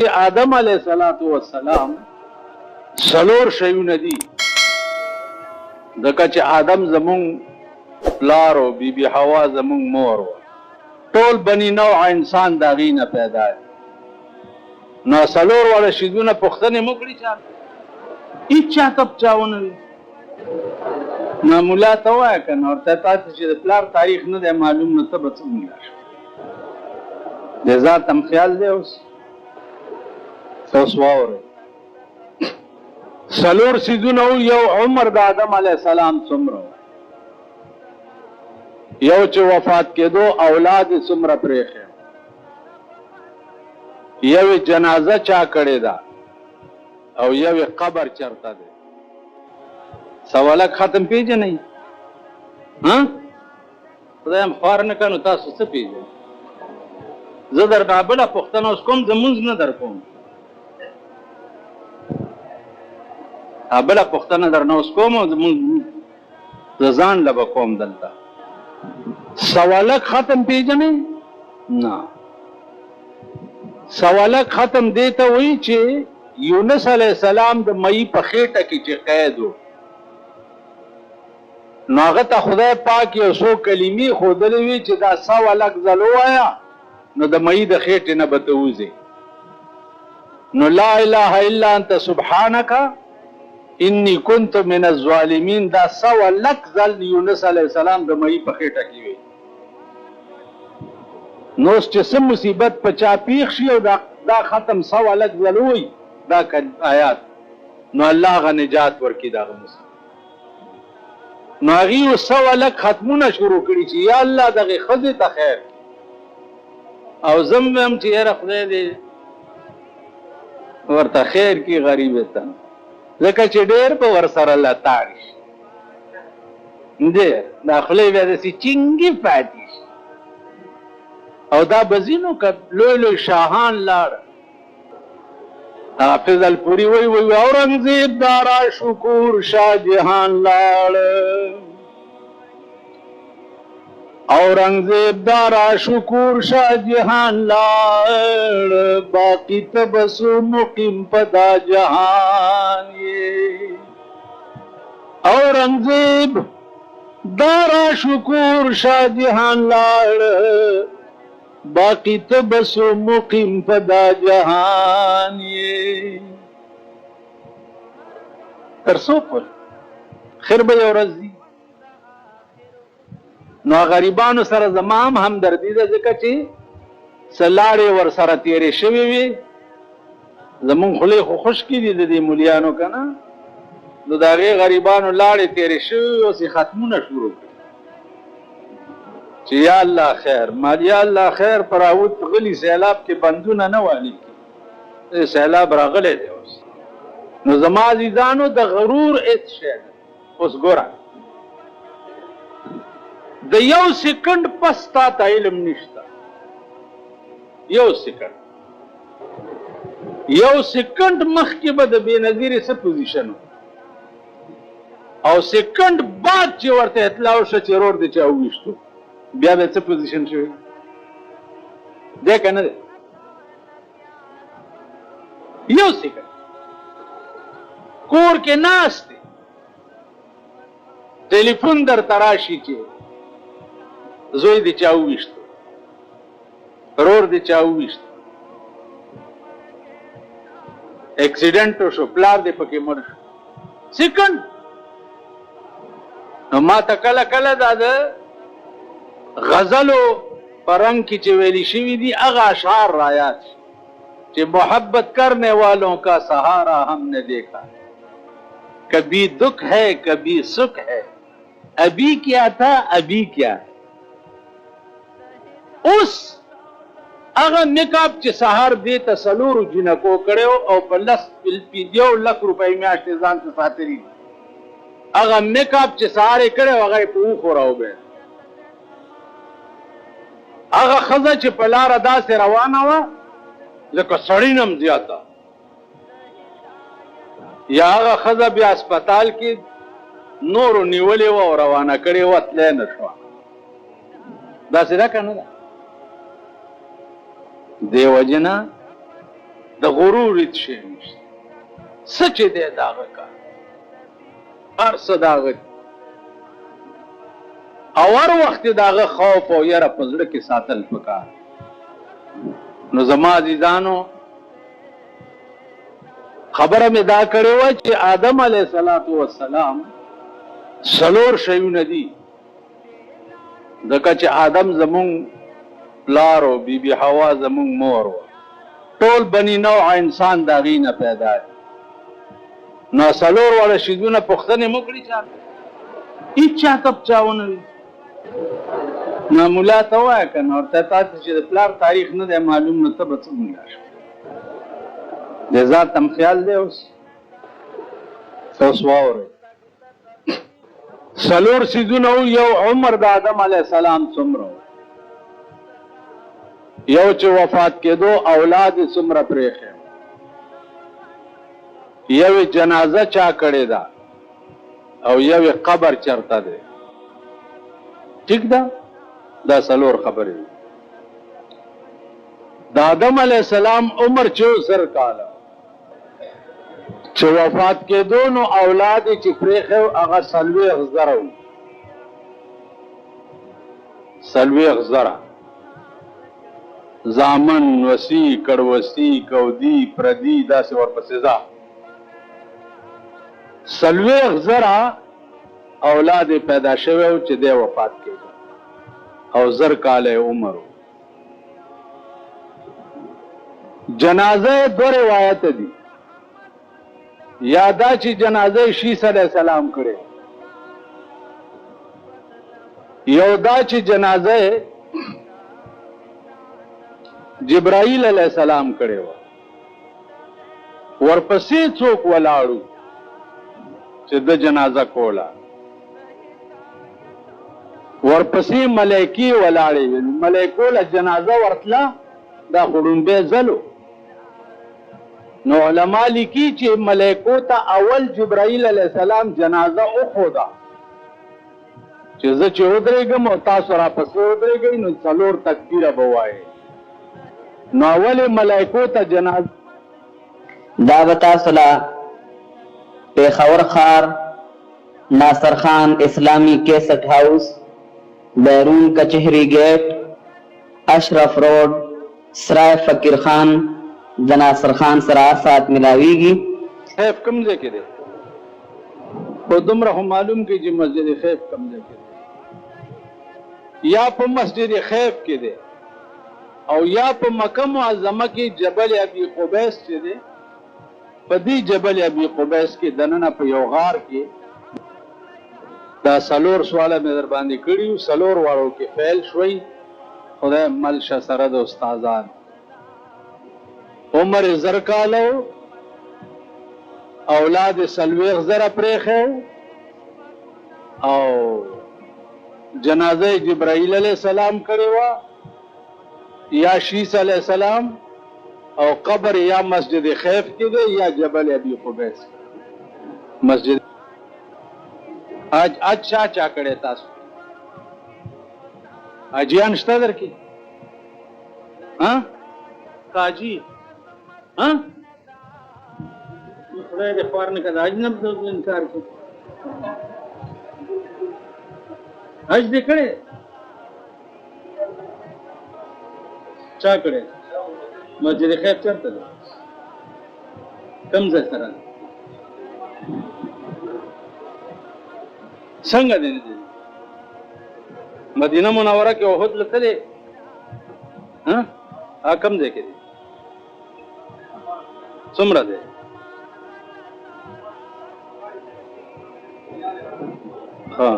آدم علیہ الصلوۃ والسلام سلور شیونه دي دکه چې آدم زمون پلار او بیبي حوا زمون مور ټول بنی نوع انسان دا غینه پیدا نو سلور ولا شیدونه پختنه مکړي چا اچا تب چاونه نو مولا ته وای کنه ورته تاسو چې د پلار تاریخ نه دی معلوم نه ته به څنګه د ذات هم خیال دی اوس واوره سلور سیدونه یو عمر د آدم علیه السلام څومره یو چې وفات کېدو اولاد څومره پرېښی یو جنازه چا کړې ده او یو قبر چرته دی سوالک ختم پیژنئ ها خدای هم خوار نه کړو تاسو څه پیژنئ زه درنه بله پوښتنه اوس کوم زمونځ نه در کوم بله پوښتنه درنه اوس کوم زه ځان له به کوم دلته سوالک ختم پیژنئ نه سوالک ختم دی ته وایي چې یونس علیه السلام د مئی په خېټه کې چې قید و نو هغه ته خدای پاک یو څو کلمې ښودلې وي چې دا سوالک ځل ووایه نو د مئی د خېټې نه به ته وځې نو لا اله الا انت سبحانک انی کنت من الظالمین دا سوالک ځل یونس علیه السلام د مئی په خېټه کې وي نو چې څه مصیبت په چا پیښ شي او دا ختم سوالک ځل ووایي دا آیات نو الله هغه نجات ورکړي د هغه مصیبت نو هغې اوس سوالک ختمونه شروع کړي چې یا الله دغې ښځې ته خیر او زه هم چې یاره خدای دې ورته خیر کړي غریبې ته ځکه چې ډېر به ورسره لتاړ شي ډېر دا خولې بیا داسې چینګې پاتې شي او دا به ځینو که لوی لوی شاهان لاړه حافظ الپوری وی اورنګزیب دارا شکور شاه جهان لاړ اورنګزیب دارا شکور شاه جهان لاړ باقی تبسو مقیم پدا جهان اورنګزیب دارا شکور شاه جهان لاړ باقی تبسو مقیم پدا جهان ترسو پر خیر به یو ورځ ځي نو غریبانو سره زما هم همدردي ده ځکه چې څه لاړې ورسره تېرې شوې وي زمونږ خولې خو خشکې دي د دې مولیانو که نه نو د هغې غریبانو لاړې تېرې شوې وي اوس یې ختمونه شروع کړي چې یا الله خیر مال یا الله خیر پر راوت غلی سیلاب کې بندونه نه والي کی سیلاب راغلی دی اوس نو زما عزیزانو د غرور هېڅ شی نه اوس ګوره د یو سیکنډ پس تا ته علم نشته یو سیکنډ مخکې به د بېنظیرې څه پوزیشن او سیکنډ بعد چې ورته اطلاع وشوه چې رور دی چا وویشتو بیا به څه پوزیشن شوی دی که نه دی یو سیکنډ کور کې ناست دی ټلیفون درته راشي چې زوی دی چا وویشتو رور دی چا وویشتو اکسیډنټ وشو پلار دی پکې مړ شو سیکنډ نو ما ته کله کله دا د غزلو پرنگ کی چې ویلی شوی دی هغه اشعار رایات چې محبت کرنے والوں کا سہارا ہم نے دیکھا کبھی دکھ ہے کبھی سکھ ہے ابھی کیا تھا ابھی کیا اوس هغه نقاب چې سهار دې ته څلورو جنکو کړی او په 1 لک روپۍ میاشتې ځان ته ساتلي هغه نقاب چې سهار یې کړی هغه یې په اوښو راوبیل هغه ښځه چې په لاره داسې روانه وه لکه سړي نه هم زیاته یا هغه ښځه بیا هسپتال کې نورو نیولې وه او روانه کړې وه تلی نه شوه داسې ده که نه ده دې وجې نه د غرور هیڅ شی نشته. څه چې دی د هغه کار، هر څه د هغه او هر وخت د هغه خوف او یره په زړه کې ساتل پکار. نو زما عزیزانو خبره مې دا کړې وه چې آدم علیه السلام څلور شیونه دي، ځکه چې آدم زمونږ پلار او بی بی حوا زمونږ مور وه، ټول بني نوع انسان د هغې نه پیدا دی. نو څلور واړه شیزونه پوښتنې مو کړي چا هېڅ چا ته چا ونه وي. نو ملا ته ووایه که نه ورته تاسې چې د پلار تاریخ نه دی معلوم، نو ته به څه ملا شو؟ د ذات هم خیال دی. اوس واورئ څلور څیزونه وو. یو عمر د آدم علیه السلام څومره و، یو چې وفات کېدو اولاد یې څومره پرېښی، یو جنازه چا کړې ده، او یو قبر چرته دی. ٹھیک ده؟ دا څلور خبرې دي. د آدم علیه السلام عمر چې 100 کاله، چې وفات کېدو نو اولاد یې چې پرېښی هغه 40,000 وو. 40,000 زامن، وسی، کړوسی، کودی، پردی، داسې ورپسې ځه. 40,000 اولاد پیدا شوی و چې دی وفات کېده، او 100 کاله عمر و. جنازه 2 روایت دي. یا دا چې جنازه شیس علیه السلام کړې، یو دا چې جنازه جبرائیل علیه السلام کړې وه. ورپسې څوک ولاړو چې د جنازه کوله، ورپسې ملایکی ولاړې وې. ملایکو له جنازه ورتله، دا خو ړومبی ځل و. نو علما لیکي چې ملایکو ته اول جبرائیل علیه السلام جنازه وښوده چې زه چې ودرېږم او تاسو راپسې ودرېږئ نو 4 تکبیره به وایئ. نو اولې ملایکو ته جنازه دا به تاسو له پېښور ښار ناصر خان اسلامي کیسټ هاوس، بیرون کچهری گیټ، اشرف روډ، سرای فقیر خان د ناصر خان سره سات ملاویږي. خیف کوم ځای کې دی؟ خو دومره خو معلوم کړي چې مسجد خیف کوم ځای کې دی. یا په مسجد خیف کې دی، او یا په مکه معظمه کې جبل ابي قبیس چې دی. په دې جبل ابي قبیس کې دننه په یو غار کې دا 4 سواله مې در باندې کړي، 4 واړو کې فیل شوي. خدای ملشه سره د استادان. عمر 100 کاله، اولاد 40,000 پرېښی، او جنازه جبرائیل علیه السلام کړې وه، یا شیس علیه السلام، او قبر یا مسجد خیف کې دی یا جبل ابي قبیس. مسجد اج چا کړی تاسو؟ اجیان شته در کې؟ قاجي خدای دې خوار نه کړه. حج نه انکار کوي. حج دې کړی؟ چا کړی؟ مسجد خیف چرته ده؟ کوم ځای سره؟ څنګه دی؟ مدینه منوره کې احد لتلې؟ کوم ځای کې دی؟ څومره دی؟ ها،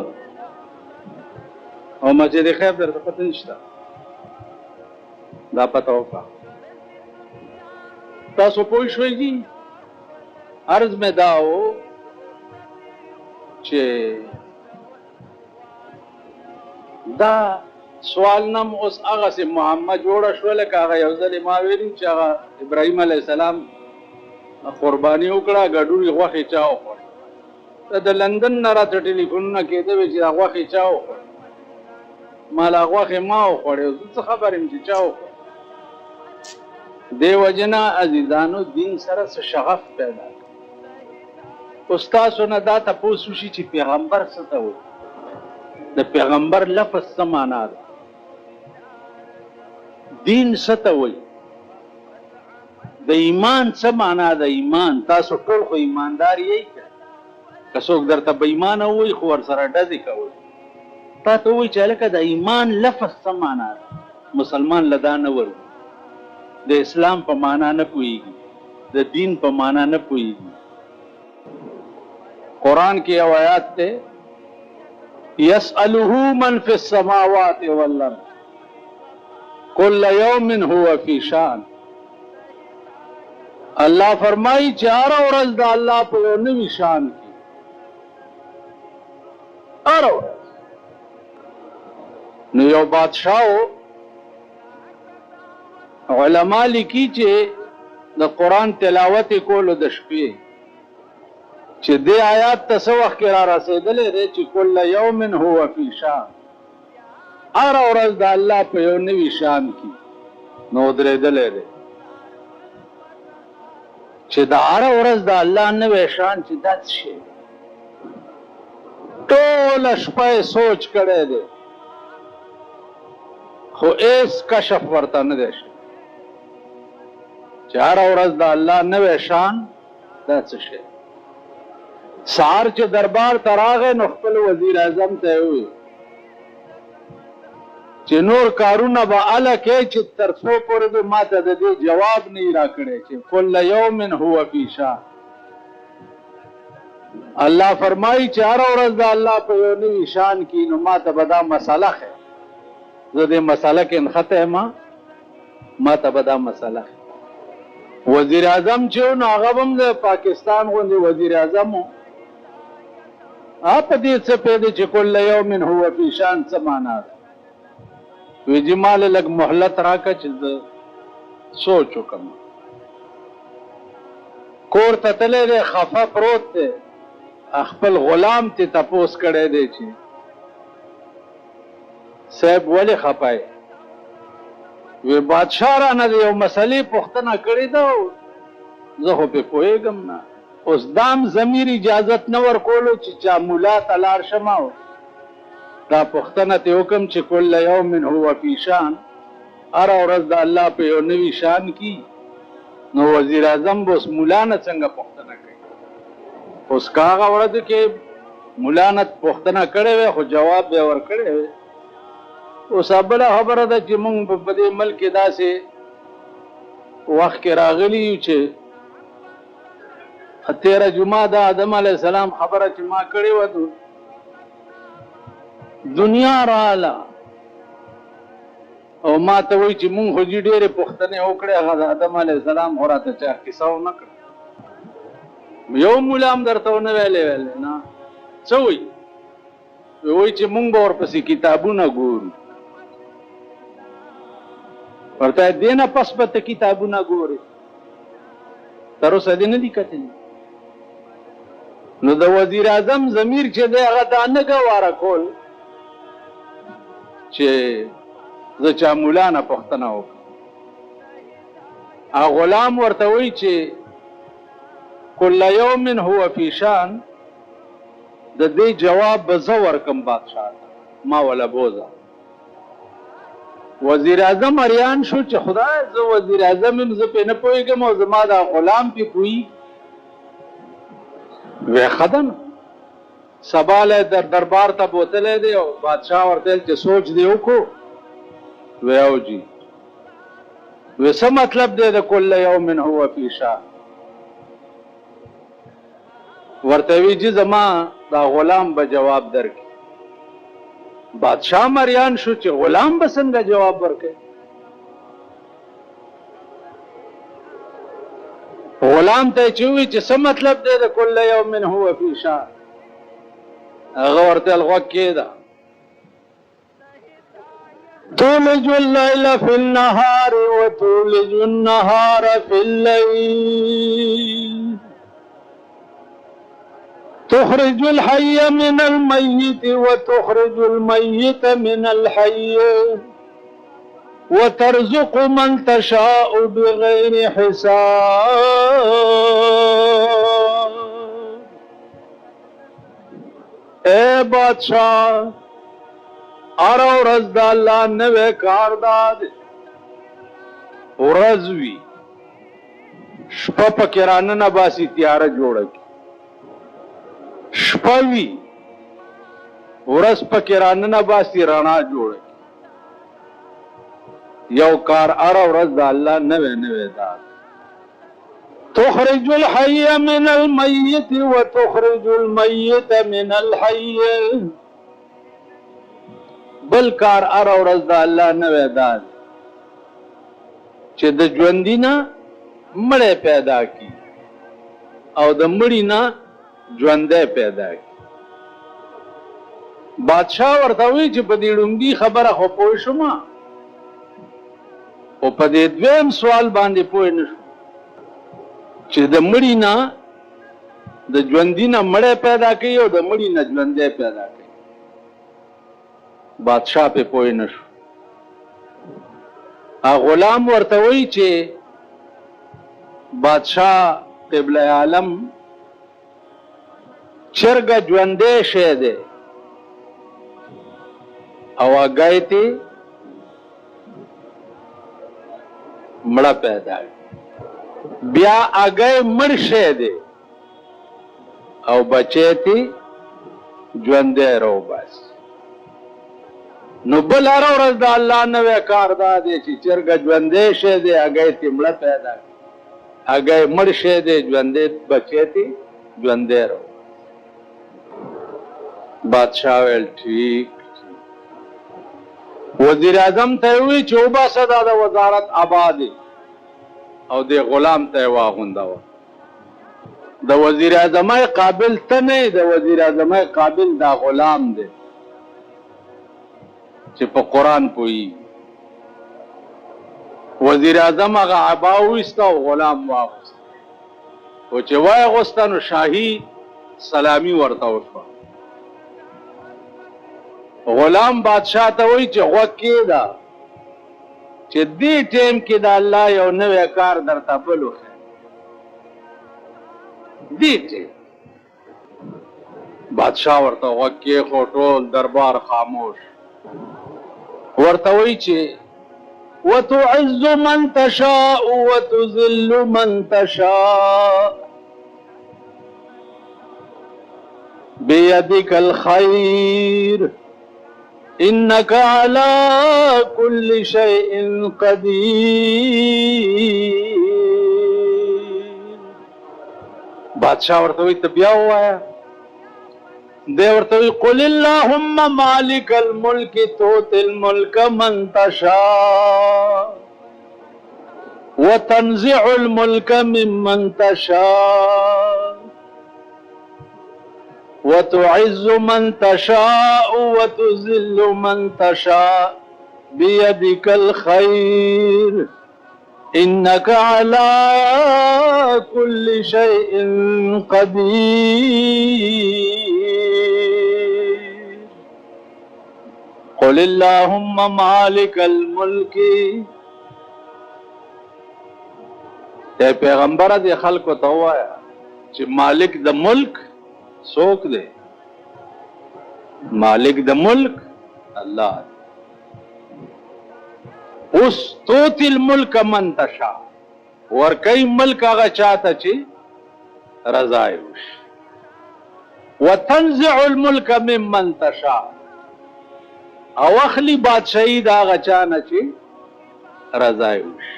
او مسجد خیف درته پته نشته؟ دا پته وکړه. تاسو پوه شوئ دي؟ عرض مې دا و چې دا سوال نم اوس هغسې محمد جوړه شوه لکه هغه یو ځل ما ویلي چې هغه ابراهیم علیه السلام قرباني وکړه، ګډوډ غوښې چا وخوړې. د لندن نه راته ټلیفونونه کېده وې چې دا غوښې چا وخوړې. ما لا غوښې ما وخوړې، زه څه خبر یم چې چا وخوړې. دیو جنا عزیزانو دین سره څه شغف پیدا استاد نه دا تاسو شي چې پیغمبر څه ته وي د پیغمبر لفظ څه معنا ده دین څه ته وي د ایمان څه معنا ده ایمان تاسو ټول خو ایماندار یې که څوک درته بې ایمانه وي خو ورسره ډزې کوئ تا ته وایي چې هلکه د ایمان لفظ څه معنا ده مسلمان له دا نه ور د اسلام په معنا نه پوهېږي د دین په معنا نه پوهېږي قرآن کې یو آیات دی یسأله من فی السماوات والارض کل یوم هو فی شان الله فرمایي چې هره ورځ د الله په یو نوي شان کې هره ورځ نو یو بادشاه علما لیکي چې د قرآن تلاوت کولو د شپې چې دې آیات ته څه وخت کې را رسېدلی دی چې کل یوم هو فی شان هره ورځ د الله په یو نوي شان کې نو درېدلی دی چې د هره ورځ د الله نوی شان چې دا څه شی ټوله شپه یې سوچ کړی دی خو هېڅ کشف ورته نه دی شوی چې هره ورځ د الله نوی شان دا څه شی سهار چې دربار ته راغی نو خپل وزیر اعظم ته یې وویل چې نور کارونه به هله کوې چې تر څو پورې به ما ته د دې جواب نه یې راکړی چې کل یوم هو فی شان الله فرمایي چې هره ورځ د الله په یو نوي شان کې نو ما ته به دا مسله ښیي زه دې مسله کې نښته یم ما ته به دا مسله ښیي وزیر اعظم چې و نو هغه به هم د پاکستان غوندې وزیر اعظم و په دې څه پوهېدی چې کل یوم هو فی شان څه معنا ده وی جی ما لږ مهلت راکړه چې زه سوچ وکړم کور ته تللی دی خفه پروت دی خپل غلام ته تپوس کړی دی چې صاحب ولې خفه یې وی بادشاه رانه د یو مسلې پوښتنه کړې ده زه خو پې پوهېږم نه اوس دام ضمیر اجازت نه ورکولو چې چا ملا ته لاړ شم دا پوښتنه ترې وکړم چې کل یوم هو فی شان هره ورځ د الله په یو نوي شان کې نو وزیر اعظم به اوس ملا نه څنګه پوښتنه کوي اوس که هغه ورځ کې ملا نه پوښتنه کړې وی خو جواب به یې ورکړی وی اوس بله خبره ده چې موږ په دې ملک کې داسې وخت کې راغلي یو چې تېره جمعه د آدم علیه السلام خبره چې ما کړې وه دنیا رااله او ما ته وایي چې مونږ خو جي ډېرې پوښتنې وکړې هغه د آدم علیه السلام خو راته چا کیسه ونه کړه یو ملا هم درته ونه ویلی نه څه وایي وایي چې مونږ به ورپسې کتابونه ګورو ورته دې نه پس به ته کتابونه ګورې تر اوسه دې نه دي کتلي نو د وزیر اعظم ضمیر چې دی هغه دا نه ګواره کول چې زه چا مولا نه پوښتنه وکړم هغه غلام ورته وایي چې کل یوم هو فی شان د دې جواب به زه ورکم بادشاه ته ما وله بوزه وزیر اعظم اریان شو چې خدای زه وزیر اعظم یم زه پې نه پوهېږم او زما دا غلام پې پوهي وی ښه ده نو سبا له دربار ته بوتلی دی او بادشاه ورته ویل چې سوچ دې وکړو وی او جي وی څه مطلب دی د کل یوم هو فی شان ورته وی چې زما دا غلام به جواب درکړي بادشاہ مریان شو چې غلام به څنګه جواب ورکړي غلام ته چې وی چې څه مطلب دی د کل یوم هو فی شان هغه ورته غوږ کېده تولج الليل في النهار وتولج النهار في الليل تخرج الحي من الميت وتخرج الميت من الحي وترزق من تشاء بغیر حساب. اے بادشاہ ار ورځ د الله نوې کار داد ورځ وی شپه پکې راننه باسي تیاره جوړه کی شپه وی ورځ پکې راننه باسي رڼا جوړه کی یو کار ار ورځ د الله نوې نوې داد. تخرج الحي من الميت وتخرج الميت من الحي. بل کار ار ورځ د الله نوې داد چې د ژوندي نه مړی پیدا کی او د مړي نه ژوندی پیدا کی. بادشاہ ورته وی چې په دې ډومبي خبره خو پوه شوم او په دې دویم سوال باندې پوه نه شو چې د مړي نه د ژوندي نه مړی پیدا کوي او د مړي نه ژوندی پیدا کوي. بادشاہ په پوه نه شو. غلام ورته وی چې بادشاہ قبله عالم چرګ ژوندی شی دی او هګۍ ته مړه پیدا بیا هګۍ مړ شی دی او بچی ته ژوندی راوباسي. نو بل هره ورځ د الله نوی کار دا دی چې چرګ ژوندی شی دی هګۍ ته مړه پیدا هګۍ مړ شی دی ژوندی بچی ته ژوندی راوباسي. بادشاہ ویل ٹھیک. وزیر اعظم ته وی چې وباسه دا د وزارت آباد او د غلام ته واغونداوه. د وزیر اعظم قابل ته نه د وزیر اعظم قابل دا غلام دی چې په قرآن پوي. وزیر اعظم هغه عبا وایسته او غلام واغوست او چې واغوسته نو شاهي سلامي ورته وشوه. غلام بادشاہ ته وی چې غوږ کېږده چې دې ټیم کې د الله یو نوی کار درته بل وښیم. دې ټیم بادشاہ ورته غوږ کېښود ټول دربار خاموش. ورته وی چې وتعز من تشاء وتذل من تشاء بيدك الخير انك على كل شيء قدير. بادشاہ ورته وی ته بیا ووایا. دی ورته وی قل اللهم مالك الملك تؤتي الملك من تشاء وتنزع الملك ممن تشاء وتعز من تشاء وتذل من تشاء بيدك الخير إنك على كل شيء قدير. قل اللهم مالك الملك. اے پیغمبر دے خلق ته وایا چې مالک د ملک څوک دی؟ مالک د ملک الله. اوس توتی الملک من تشاء ورکی ملک هغه چاته چې رضا یې وشي. وتنزع الملک ممن تشاء او اخلی بادشاہی د هغه چا نه چې رضا یې وشي.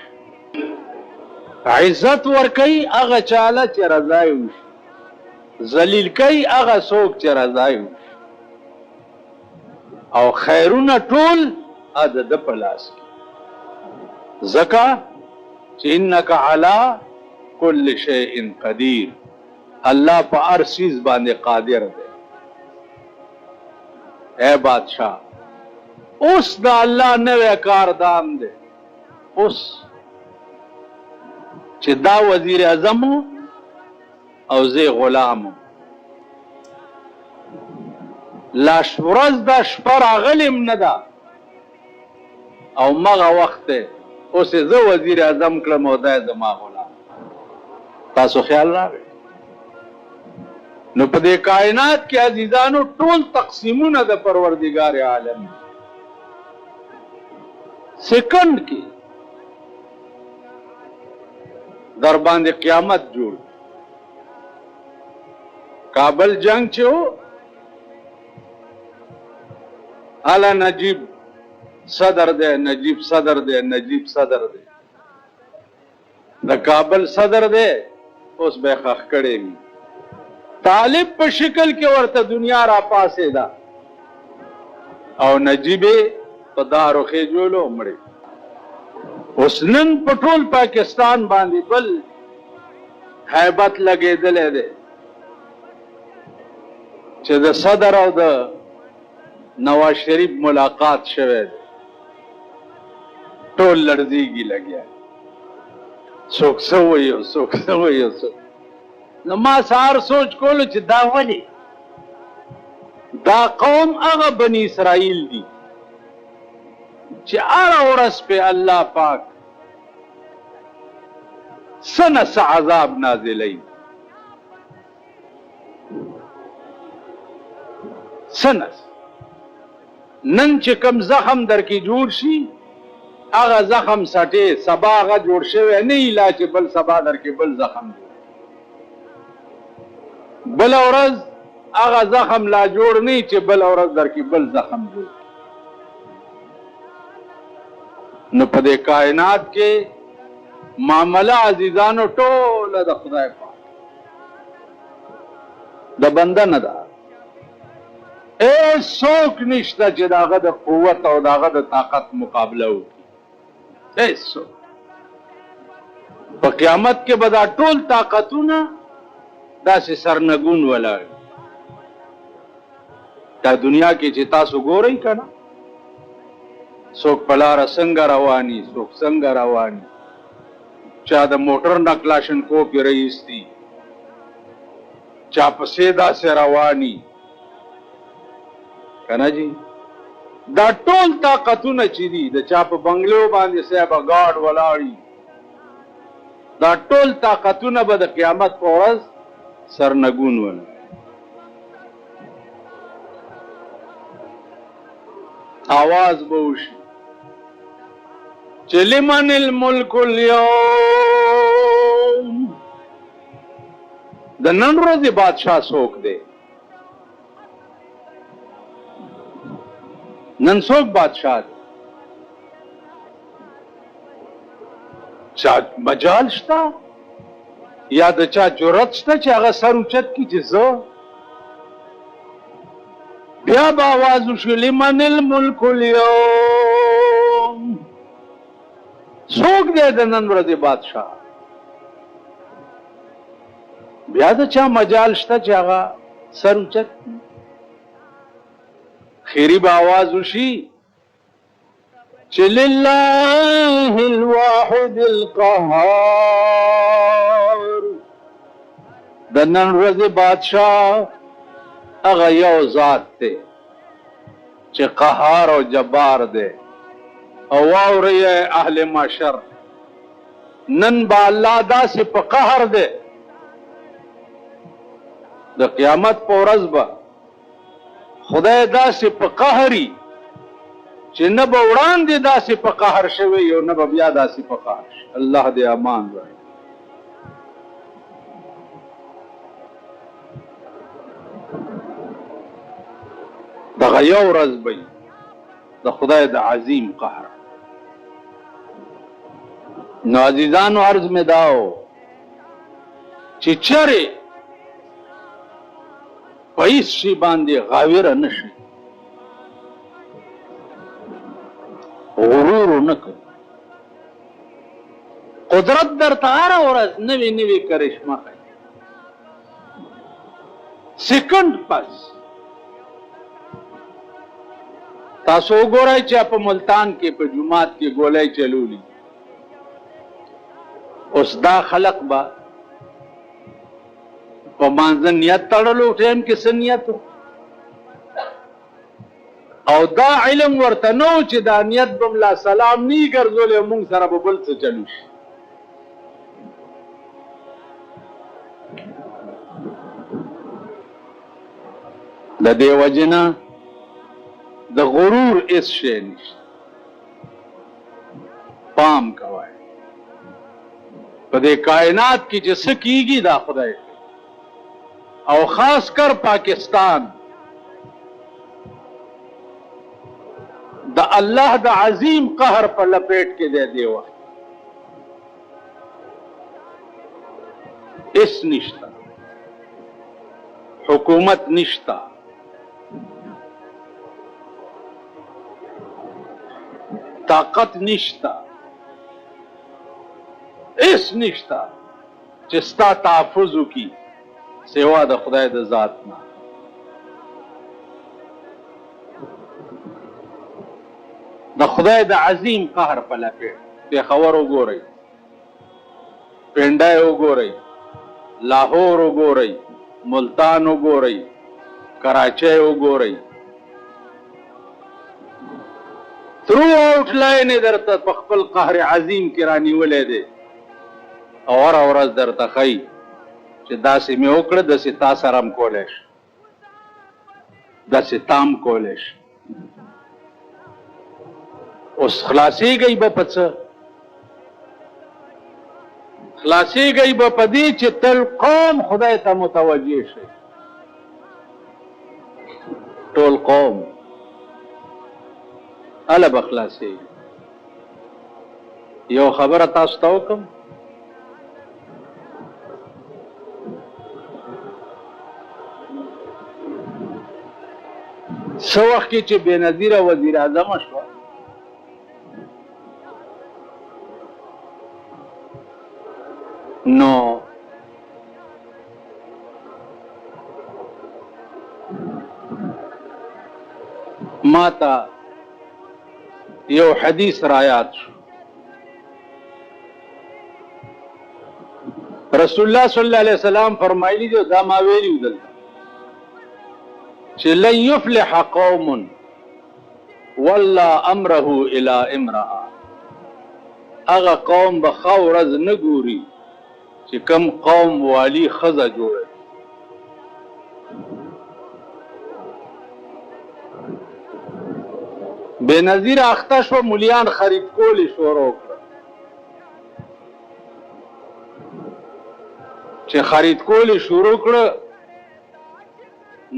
عزت ورکی هغه چاله چې رضا یې وشي. ذلیل کوي هغه څوک چې رضا یې وشي. او خیرونه ټول د په لاس کې. ځکه چې انک علی کل شیء قدیر. الله په هر چیز باندې قادر دی. اے بادشاہ اوس د الله نوی کار دام دی. اوس چې دا وزیر اعظم او زه غلام لا ورځ دا شپه راغلم نه ده او مغه وخت اوس زه وزیر اعظم کړم او دا زما غلام. تاسو خیال راغی؟ نو په دې کائنات کې عزیزانو ټول تقسیمونه د پروردگار عالم سکند کې در باندې قیامت جوړ. کابل جنگ چې و اعلی نجیب صدر دی، نجیب صدر دی، نجیب صدر دی، د کابل صدر دی. اوس به خخ کړي وي طالب په شکل کې ورته دنیا را پاسې ده او نجیب په دارو خېجولو مړي. اوس نن په ټول پاکستان باندې بل هیبت لګېدلی دی چې د صدر او د نواز شریف ملاقات شوه دی. ټول لړزیږي لګیا، څوک څه وایي او څوک څه وایي. نو ما سهار سوچ کولو چې دا ولې دا قوم هغه بني اسرائیل دي چې هره ورځ په الله پاک څه نه څه عذاب نازلوي، څه نه. نن چې کوم زخم در کې جوړ شي هغه زخم سټې، سبا هغه جوړ شوی نه ایلا چې بل سبا در کې بل زخم جوړ، بل ورځ هغه زخم لا جوړ نه چې بل ورځ در کې بل زخم جوړ. نو په دې کائنات کې معامله عزیزانو ټوله د خدای پاک د بنده نه ده. څوک نشته چې داغه د قوت او داغه د طاقت مقابله وکړي. هیڅوک. په قیامت کې به دا ټول طاقتونه داسې سرنګون ولاړ. دا دنیا کې چې تاسو ګورئ که نه، څوک په لاره څنګه رواني، څوک څنګه رواني، چا د موټر نه کلاشنکوف یې رایستي، چا پسې داسې رواني که نه جي. دا ټول طاقتونه چې دي د چا په بنګلو باندې صاحبه ګارډ ولاړي، دا ټول طاقتونه به د قیامت په ورځ سرنګون ونه. آواز به وشي چې لمن الملک اليوم، د نن ورځې بادشاه څوک دی؟ نن څوک بادشاه دی؟ چا مجال شته یا د چا جرأت شته چې هغه سر اوچت کړي چې زه؟ بیا به آواز وشي لمن الملک اليوم، څوک دی د نن ورځې بادشاه؟ بیا د چا مجال شته چې هغه سر اوچت کړي؟ خیری به آواز وشي چې لله الواحد القهار، د نن ورځې بادشاه هغه یو ذات دی چې قهار او جبار دی. او واورئ اهل محشر، نن به الله داسې په قهر دی د قیامت په ورځ به خدای داسې په قهري چې نه به وړاندې داسې په قهر شوی او نه به بیا داسې په قهر شي. الله دې امان راکړي. دغه یو ورځ به د خدای د عظیم قهر. نو عزیزانو عرض مې داو چې چرې په هیڅ شي باندې غاوره نه شي، غرور نه کوي. قدرت درته هره ورځ نوې نوې کرشمه کوي. سکند پس تاسو وګورئ چې په ملتان کې په جمعات کې ګولۍ چلولي. اوس دا خلق به په مانځه نیت تړلو ټیم کې څه نیت او دا علم ورته نو چې دا نیت به ملا سلام نی ګرځولې مونږ سره به بل څه چلو شي. د دې وجې نه د غرور هېڅ شی نشته. پام کوئ په دې کائنات کې چې څه کېږي دا خدای کوي، او خاص کر پاکستان د الله د عظیم قهر په لپیټ کې دی. دی وخت هېڅ نشته، حکومت نشته، طاقت نشته، هېڅ نشته چې ستا تحفظ وکړي سوا د خدای د ذات نه. د خدای د عظیم قهر په لپیټ پېښور وګورئ، پنډای وګورئ، لاهور وګورئ، ملتان وګورئ، کراچۍ وګورئ، تھرو آؤٹ لاین درته په خپل قهر عظیم کې رانیولی دی، او هره ورځ درته ښایي چې داسې مې وکړه داسې تا سره هم کولی شي، داسې تا هم کولی شي. اوس خلاصېږئ به په څه؟ خلاصېږئ به په دې چې تل قوم خدای ته متوجه شي. ټول قوم هله به خلاصېږي. یو خبره تاسو ته وکړم، څه وخت کې چې بېنظیره وزیر اعظمه شوه، نو ما ته یو حدیث رایاد شو. رسول الله صلی الله علیه وسلم فرمایلی دی، دا ما ویلي دلته چې لن یفلح قوم ولا امره الى امرأة. هغه قوم به ښه ورځ نه ګوري چې کم قوم والی ښځه جوړه. بېنظیره اخته شوه، ملیان خرید کولی شروع کړه. چې خرید کولی شروع کړه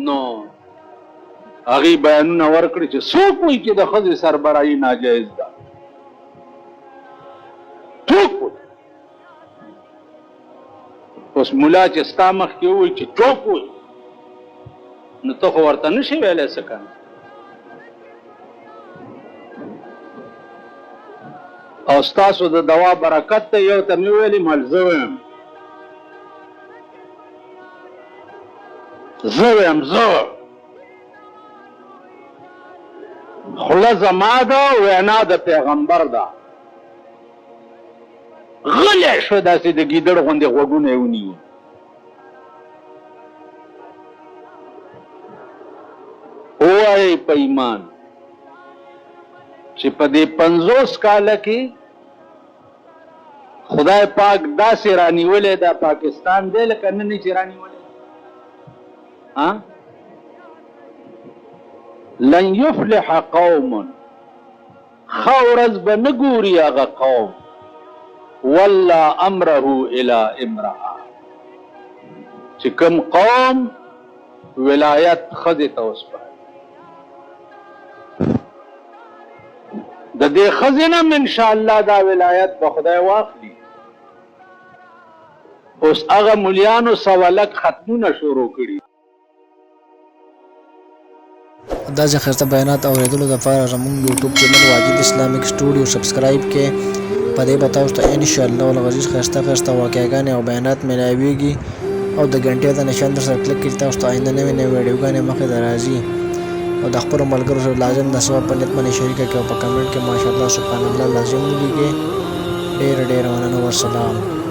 نو هغې بیانونه ورکړي چې څوک وایي چې د ښځې سربراهي ناجایز ده، څوک وایي. اوس ملا چې ستا مخکې ووایي چې څوک وایي، نو ته خو ورته نه شي ویلی څه کنه. او ستاسو د دوا برکت ته یو ته مې ویلي مل زه ویم، زه خوله زما ده، وینا د پیغمبر ده. غلی شو داسې د ګیدړ غوندې غوږونه یې ونیو. ووایئ په ایمان چې په دې 50 کاله کې خدای پاک داسې رانیولې ده پاکستان دی لکه نن چې رانیولې. لن یفلح قوم، ښه ورځ به نه ګوري هغه قوم، ولا امره الى امرأة، چې کوم قوم ولایت ښځې ته وسپاري. د دې ښځې نه انشاءالله دا ولایت به خدای واخلي. اوس هغه ملیانو سوالک ختمونه شروع کړي. دا چې ښایسته بیانات اورېدلو دپاره زموږ YouTube channel Wajid Islamic studio subscribe کړئ. په دې به تاسو ته انشاءالله العزیز ښایسته واقعګانې او بیانات میلاویږي، او د ګنټې د نشان در سره کلیک کړئ، تاسو ته آینده نوې نوې ویډیوګانې مخې ته راځي. او د خپلو ملګرو سره لازم د ثواب په نیت باندې شریکه کړئ، او په کمنټ کې ماشاءالله سبحان الله لازم ولیکئ. ډېره مننه، والسلام.